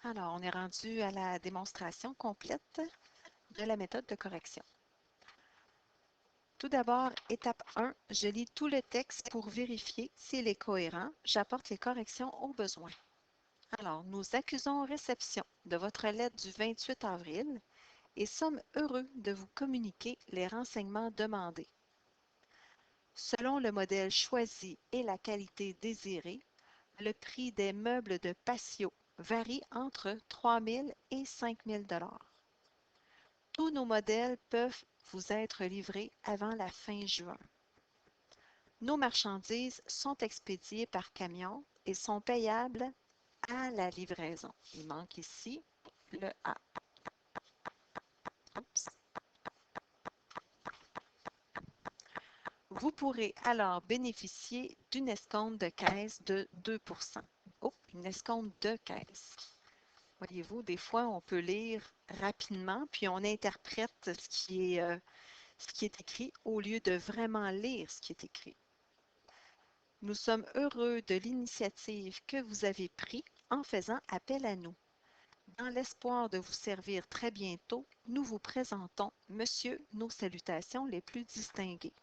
Alors, on est rendu à la démonstration complète de la méthode de correction. Tout d'abord, étape 1, je lis tout le texte pour vérifier s'il est cohérent. J'apporte les corrections au besoin. Alors, nous accusons réception de votre lettre du 28 avril et sommes heureux de vous communiquer les renseignements demandés. Selon le modèle choisi et la qualité désirée, le prix des meubles de patio varie entre 3 000 et 5 000 $. Tous nos modèles peuvent vous être livrés avant la fin juin. Nos marchandises sont expédiées par camion et sont payables à la livraison. Il manque ici le A. Oups. Vous pourrez alors bénéficier d'une escompte de caisse de 2 %. Oh, une escompte de caisse. Voyez-vous, des fois, on peut lire rapidement, puis on interprète ce qui est écrit au lieu de vraiment lire ce qui est écrit. Nous sommes heureux de l'initiative que vous avez prise en faisant appel à nous. Dans l'espoir de vous servir très bientôt, nous vous présentons, monsieur, nos salutations les plus distinguées.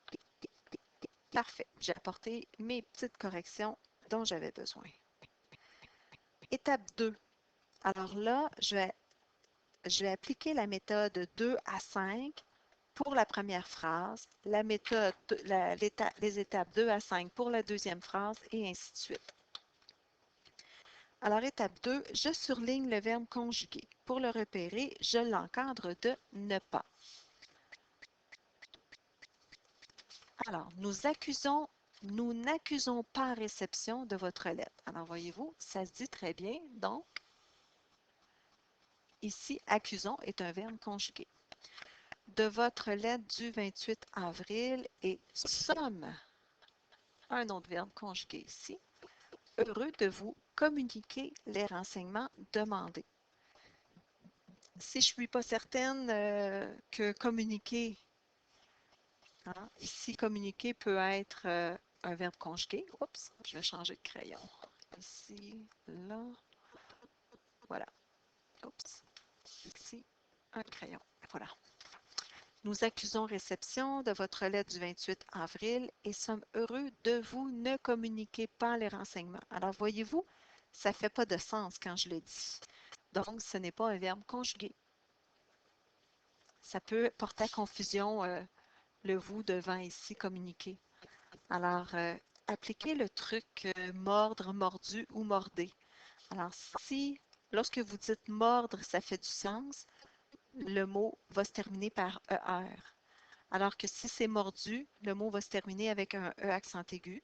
Parfait, j'ai apporté mes petites corrections dont j'avais besoin. Étape 2. Alors là, je vais appliquer la méthode 2 à 5 pour la première phrase, les étapes 2 à 5 pour la deuxième phrase et ainsi de suite. Alors, étape 2, je surligne le verbe conjugué. Pour le repérer, je l'encadre de ne pas. Alors, nous n'accusons pas réception de votre lettre. Alors, voyez-vous, ça se dit très bien. Donc, ici, accusons est un verbe conjugué. De votre lettre du 28 avril et sommes, un autre verbe conjugué ici, heureux de vous communiquer les renseignements demandés. Si je ne suis pas certaine que communiquer, hein, ici communiquer peut être un verbe conjugué. Oups, je vais changer de crayon. Ici, là, voilà. Oups, ici, un crayon. Voilà. Nous accusons réception de votre lettre du 28 avril et sommes heureux de vous ne communiquer pas les renseignements. Alors, voyez-vous, ça ne fait pas de sens quand je le dis. Donc, ce n'est pas un verbe conjugué. Ça peut porter à confusion le vous devant ici communiquer. Alors, appliquez le truc mordre, mordu ou mordé. Alors, si lorsque vous dites mordre, ça fait du sens, le mot va se terminer par ER. Alors que si c'est mordu, le mot va se terminer avec un E accent aigu.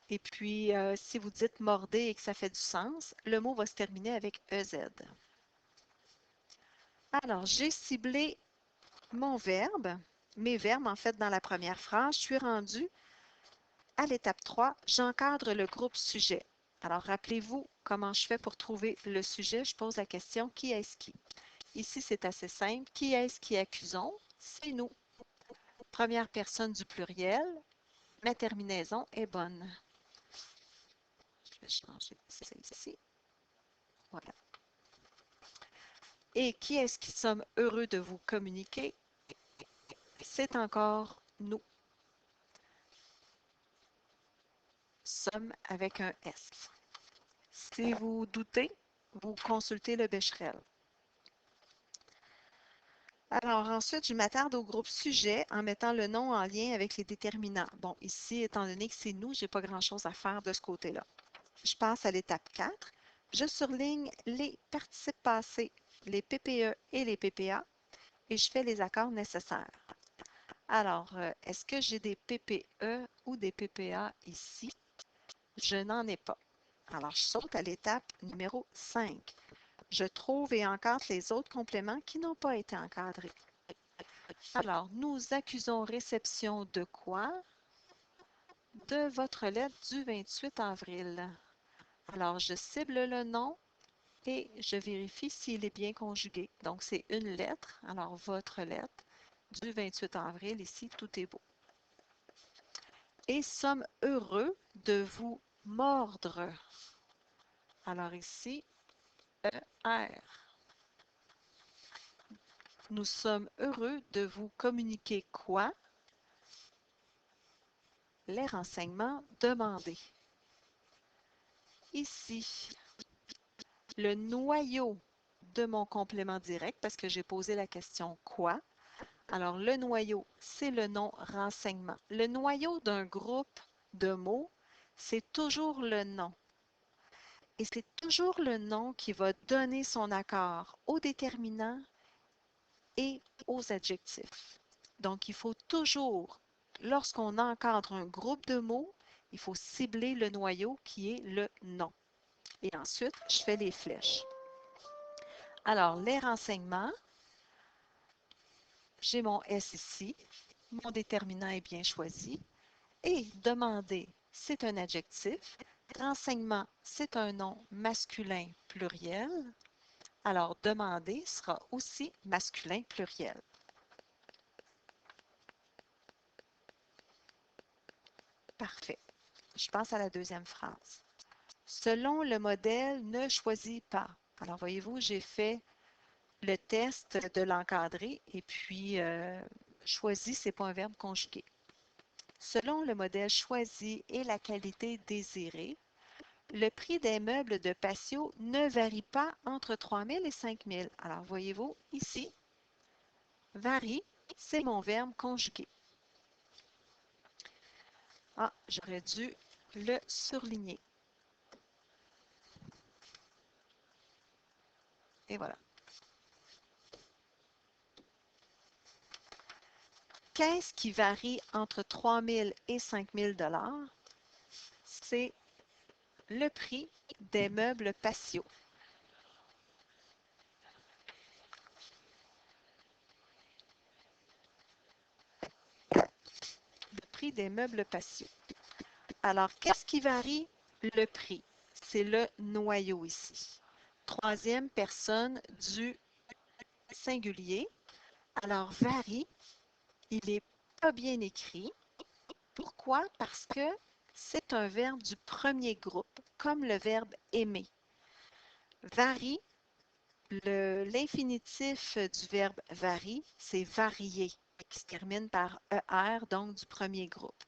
Et puis, si vous dites mordez et que ça fait du sens, le mot va se terminer avec EZ. Alors, j'ai ciblé mon verbe, mes verbes en fait dans la première phrase. Je suis rendue à l'étape 3, j'encadre le groupe sujet. Alors, rappelez-vous comment je fais pour trouver le sujet. Je pose la question qui est-ce qui? Ici, c'est assez simple. Qui est-ce qui accusons? C'est nous. Première personne du pluriel. Ma terminaison est bonne. Je vais changer celle-ci. Voilà. Et qui est-ce qui sommes heureux de vous communiquer? C'est encore nous. Sommes avec un S. Si vous doutez, vous consultez le Becherel. Alors ensuite, je m'attarde au groupe sujet en mettant le nom en lien avec les déterminants. Bon, ici, étant donné que c'est nous, je n'ai pas grand-chose à faire de ce côté-là. Je passe à l'étape 4. Je surligne les participes passés, les PPE et les PPA, et je fais les accords nécessaires. Alors, est-ce que j'ai des PPE ou des PPA ici? Je n'en ai pas. Alors, je saute à l'étape numéro 5. Je trouve et encadre les autres compléments qui n'ont pas été encadrés. Alors, nous accusons réception de quoi? De votre lettre du 28 avril. Alors, je cible le nom et je vérifie s'il est bien conjugué. Donc, c'est une lettre. Alors, votre lettre du 28 avril, ici, tout est beau. Et sommes heureux de vous mordre. Alors ici, R. Nous sommes heureux de vous communiquer quoi? Les renseignements demandés. Ici, le noyau de mon complément direct, parce que j'ai posé la question quoi? Alors, le noyau, c'est le nom renseignement. Le noyau d'un groupe de mots, c'est toujours le nom. Et c'est toujours le nom qui va donner son accord aux déterminants et aux adjectifs. Donc, il faut toujours, lorsqu'on encadre un groupe de mots, il faut cibler le noyau qui est le nom. Et ensuite, je fais les flèches. Alors, les renseignements, j'ai mon S ici, mon déterminant est bien choisi. Et demander, c'est un adjectif. Renseignement, c'est un nom masculin pluriel. Alors, demander sera aussi masculin pluriel. Parfait. Je passe à la deuxième phrase. Selon le modèle, ne choisis pas. Alors, voyez-vous, j'ai fait le test de l'encadré et puis choisi, ce n'est pas un verbe conjugué. Selon le modèle choisi et la qualité désirée, le prix des meubles de patio ne varie pas entre 3 000 et 5 000. Alors, voyez-vous, ici, varie, c'est mon verbe conjugué. Ah, j'aurais dû le surligner. Et voilà. Qu'est-ce qui varie entre 3 000 et 5 000 $? C'est le prix des meubles patio. Le prix des meubles patio. Alors, qu'est-ce qui varie? Le prix. C'est le noyau ici. Troisième personne du singulier. Alors, varie, il n'est pas bien écrit. Pourquoi? Parce que c'est un verbe du premier groupe, comme le verbe aimer. Varie, l'infinitif du verbe varie, c'est varier, qui se termine par ER, donc du premier groupe.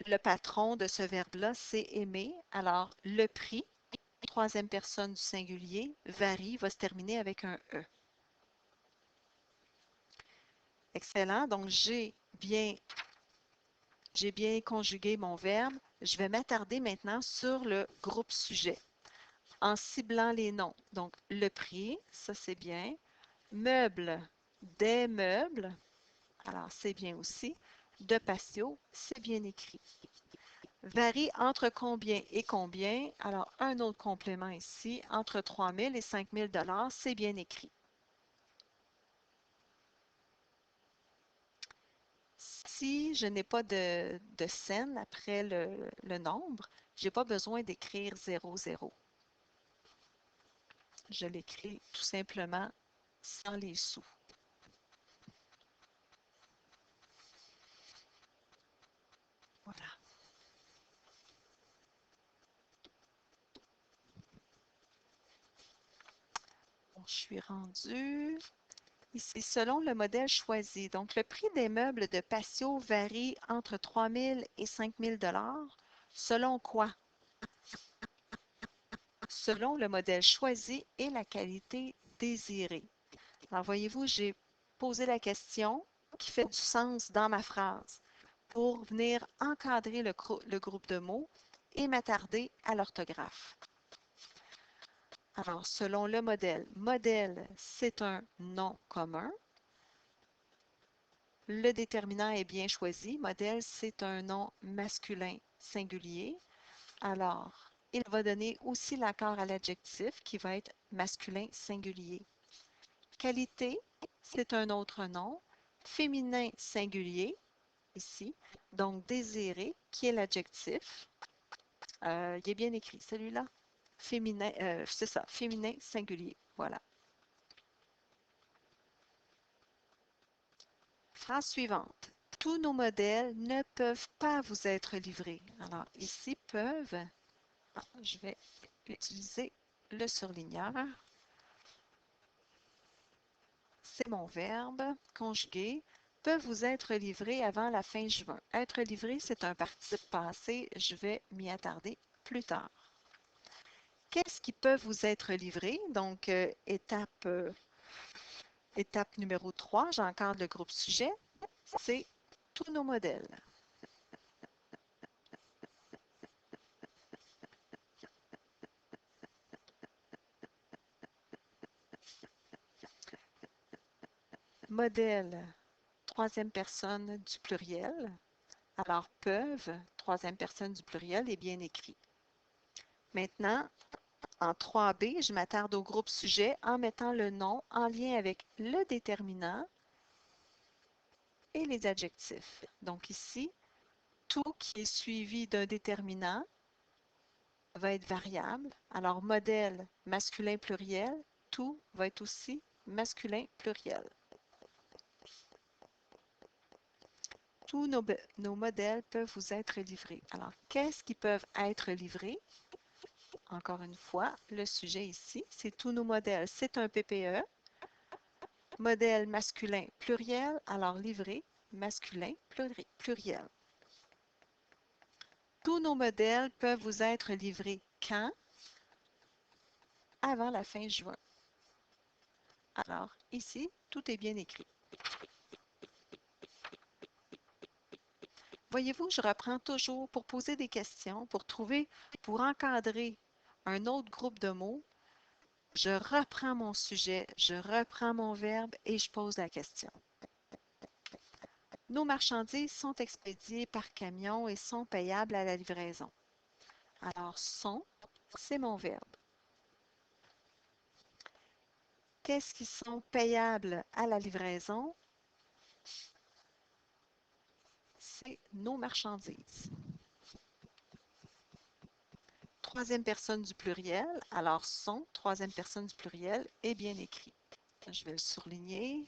Le patron de ce verbe-là, c'est aimer. Alors, le prix, troisième personne du singulier, varie, va se terminer avec un E. Excellent. Donc, bien j'ai bien conjugué mon verbe. Je vais m'attarder maintenant sur le groupe sujet en ciblant les noms. Donc, le prix, ça c'est bien. Meubles, des meubles, alors c'est bien aussi. De patio, c'est bien écrit. Varie entre combien et combien? Alors, un autre complément ici, entre 3 000 et 5 000 $, c'est bien écrit. Si je n'ai pas de scène après le nombre, je n'ai pas besoin d'écrire 0, 0. Je l'écris tout simplement sans les sous. Voilà. Bon, je suis rendue ici selon le modèle choisi. Donc, le prix des meubles de patio varie entre 3 000 et 5 000 $. Selon quoi? Selon le modèle choisi et la qualité désirée. Alors, voyez-vous, j'ai posé la question qui fait du sens dans ma phrase pour venir encadrer le groupe de mots et m'attarder à l'orthographe. Alors, selon le modèle, modèle, c'est un nom commun. Le déterminant est bien choisi. Modèle, c'est un nom masculin singulier. Alors, il va donner aussi l'accord à l'adjectif qui va être masculin singulier. Qualité, c'est un autre nom. Féminin singulier, ici. Donc, désiré, qui est l'adjectif. Il est bien écrit, celui-là. Féminin, c'est ça, féminin singulier. Voilà. Phrase suivante. Tous nos modèles ne peuvent pas vous être livrés. Alors, ici, peuvent, je vais utiliser le surligneur. C'est mon verbe conjugué peut vous être livré avant la fin juin. Être livré, c'est un participe passé. Je vais m'y attarder plus tard. Qu'est-ce qui peut vous être livré? Donc, étape numéro 3, j'encadre le groupe sujet. C'est tous nos modèles. Modèle, troisième personne du pluriel. Alors, peuvent, troisième personne du pluriel, est bien écrit. Maintenant, en 3B, je m'attarde au groupe sujet en mettant le nom en lien avec le déterminant et les adjectifs. Donc ici, tout qui est suivi d'un déterminant va être variable. Alors, modèle masculin pluriel, tout va être aussi masculin pluriel. Tous nos modèles peuvent vous être livrés. Alors, qu'est-ce qui peuvent être livrés? Encore une fois, le sujet ici, c'est tous nos modèles. C'est un PPE. Modèle masculin pluriel, alors livré, masculin pluriel. Tous nos modèles peuvent vous être livrés quand? Avant la fin juin. Alors, ici, tout est bien écrit. Voyez-vous, je reprends toujours pour poser des questions, pour encadrer un autre groupe de mots. Je reprends mon sujet, je reprends mon verbe et je pose la question. Nos marchandises sont expédiées par camion et sont payables à la livraison. Alors, sont, c'est mon verbe. Qu'est-ce qui sont payables à la livraison? C'est nos marchandises. Troisième personne du pluriel, alors sont, troisième personne du pluriel, est bien écrit. Je vais le surligner.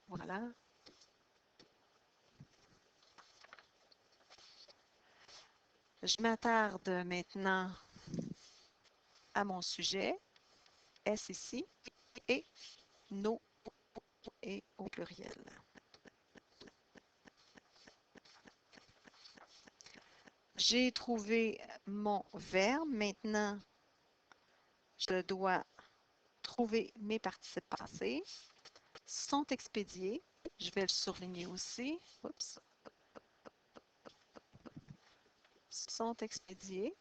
Voilà. Je m'attarde maintenant à mon sujet, S ici, et nos et au pluriel. J'ai trouvé mon verbe. Maintenant, je dois trouver mes participes passés. Sont expédiés. Je vais le surligner aussi. Oups. Sont expédiés.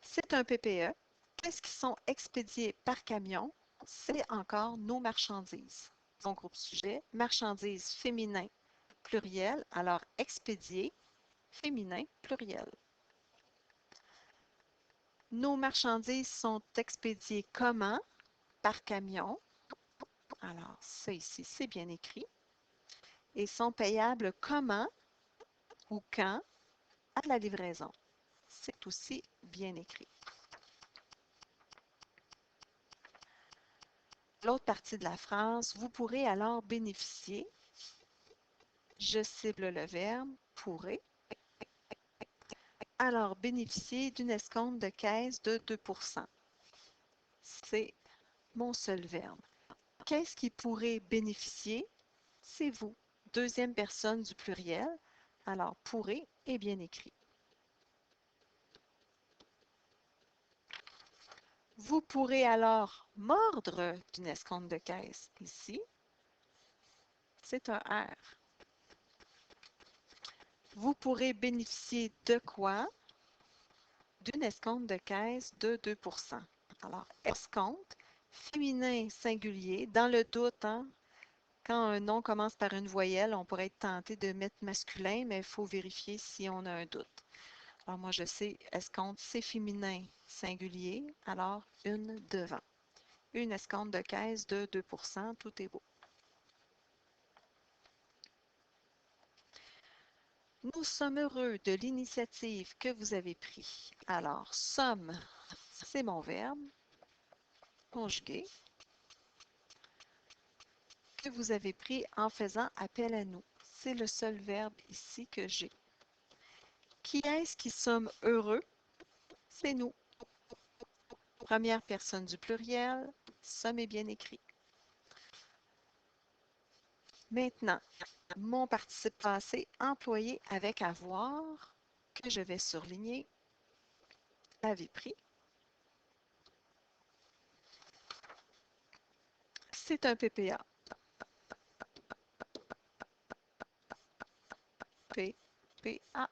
C'est un PPE. Qu'est-ce qui sont expédiés par camion? C'est encore nos marchandises. Mon groupe sujet, marchandises féminin pluriel, alors expédié féminin pluriel. Nos marchandises sont expédiées comment? Par camion. Alors, ça ici, c'est bien écrit. Et sont payables comment ou quand à la livraison. C'est aussi bien écrit. L'autre partie de la phrase, vous pourrez alors bénéficier, je cible le verbe, pourrez, alors bénéficier d'une escompte de caisse de 2%. C'est mon seul verbe. Qu'est-ce qui pourrait bénéficier? C'est vous. Deuxième personne du pluriel. Alors, pourrait est bien écrit. Vous pourrez alors mordre d'une escompte de caisse. Ici, c'est un R. Vous pourrez bénéficier de quoi? D'une escompte de caisse de 2%. Alors, escompte, féminin singulier, dans le doute, hein, quand un nom commence par une voyelle, on pourrait être tenté de mettre masculin, mais il faut vérifier si on a un doute. Alors moi, je sais, escompte, c'est féminin singulier, alors une devant. Une escompte de caisse de 2%, tout est beau. Nous sommes heureux de l'initiative que vous avez prise. Alors, sommes, c'est mon verbe, conjugué. que vous avez pris en faisant appel à nous. C'est le seul verbe ici que j'ai. Qui est-ce qui sommes heureux? C'est nous. Première personne du pluriel, sommes est bien écrit. Maintenant, mon participe passé employé avec avoir, que je vais surligner, avait pris. C'est un PPA. PPA.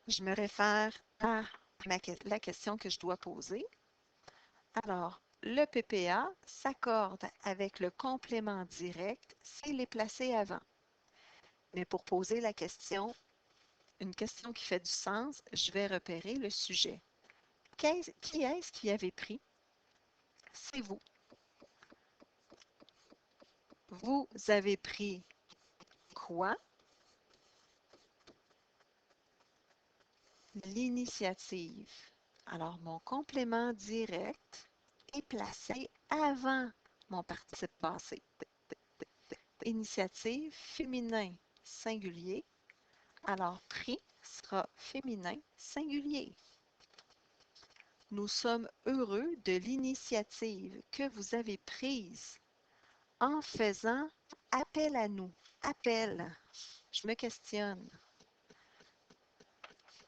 Je me réfère à la question que je dois poser. Alors, le PPA s'accorde avec le complément direct s'il est placé avant. Mais pour poser la question, une question qui fait du sens, je vais repérer le sujet. Qui est-ce qui avait pris? C'est vous. Vous avez pris quoi? L'initiative. Alors, mon complément direct est placé avant mon participe passé. Initiative, féminin, singulier. Alors, pris sera féminin, singulier. Nous sommes heureux de l'initiative que vous avez prise en faisant appel à nous. Appel. Je me questionne.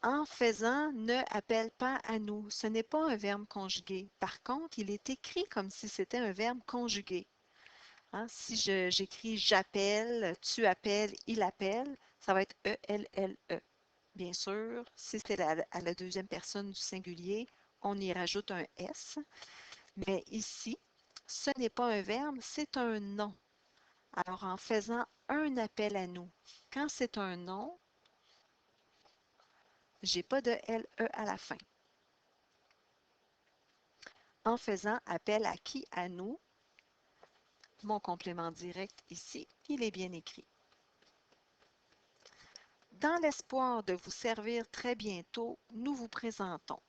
En faisant ne appelle pas à nous. Ce n'est pas un verbe conjugué. Par contre, il est écrit comme si c'était un verbe conjugué. Hein? Si j'écris j'appelle, tu appelles, il appelle, ça va être E-L-L-E. Bien sûr, si c'est à la deuxième personne du singulier, on y rajoute un S. Mais ici, ce n'est pas un verbe, c'est un nom. Alors, en faisant un appel à nous, quand c'est un nom, j'ai pas de LE à la fin. En faisant appel à qui? À nous. Mon complément direct ici, il est bien écrit. Dans l'espoir de vous servir très bientôt, nous vous présentons.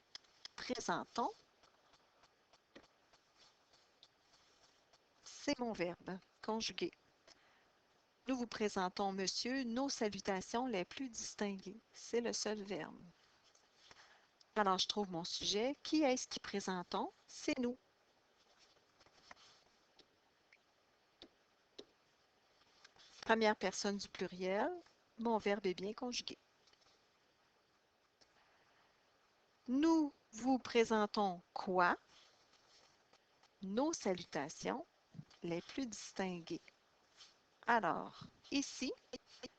Présentons, c'est mon verbe conjugué. Nous vous présentons, monsieur, nos salutations les plus distinguées. C'est le seul verbe. Alors, je trouve mon sujet. Qui est-ce qui présentons? C'est nous. Première personne du pluriel. Mon verbe est bien conjugué. Nous vous présentons quoi? Nos salutations les plus distinguées. Alors, ici,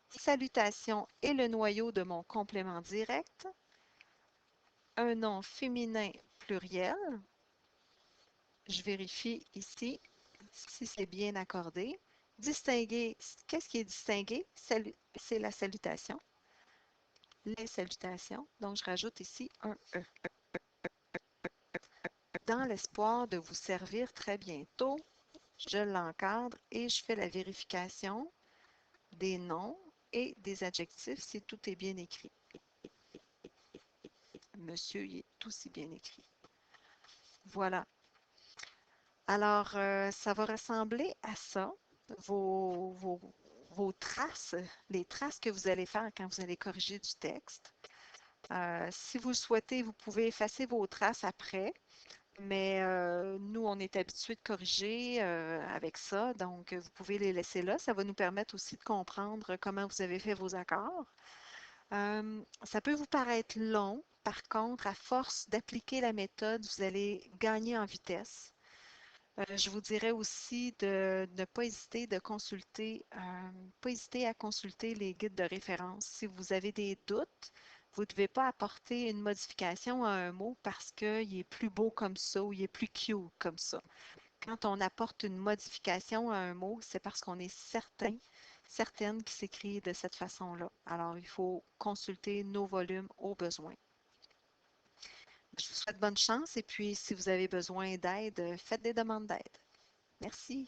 salutation est le noyau de mon complément direct. Un nom féminin pluriel. Je vérifie ici si c'est bien accordé. Distinguer, qu'est-ce qui est distingué? C'est la salutation. Les salutations. Donc, je rajoute ici un E. Dans l'espoir de vous servir très bientôt, je l'encadre et je fais la vérification des noms et des adjectifs si tout est bien écrit. Monsieur, il est aussi bien écrit. Voilà. Alors, ça va ressembler à ça, vos traces, les traces que vous allez faire quand vous allez corriger du texte. Si vous le souhaitez, vous pouvez effacer vos traces après, mais nous, on est habitués de corriger avec ça, donc vous pouvez les laisser là. Ça va nous permettre aussi de comprendre comment vous avez fait vos accords. Ça peut vous paraître long, par contre, à force d'appliquer la méthode, vous allez gagner en vitesse. Je vous dirais aussi de ne pas hésiter pas hésiter à consulter les guides de référence. Si vous avez des doutes, vous ne devez pas apporter une modification à un mot parce qu'il est plus beau comme ça ou il est plus cute comme ça. Quand on apporte une modification à un mot, c'est parce qu'on est certaine qu'il s'écrit de cette façon-là. Alors, il faut consulter nos volumes au besoin. Je vous souhaite bonne chance et puis si vous avez besoin d'aide, faites des demandes d'aide. Merci.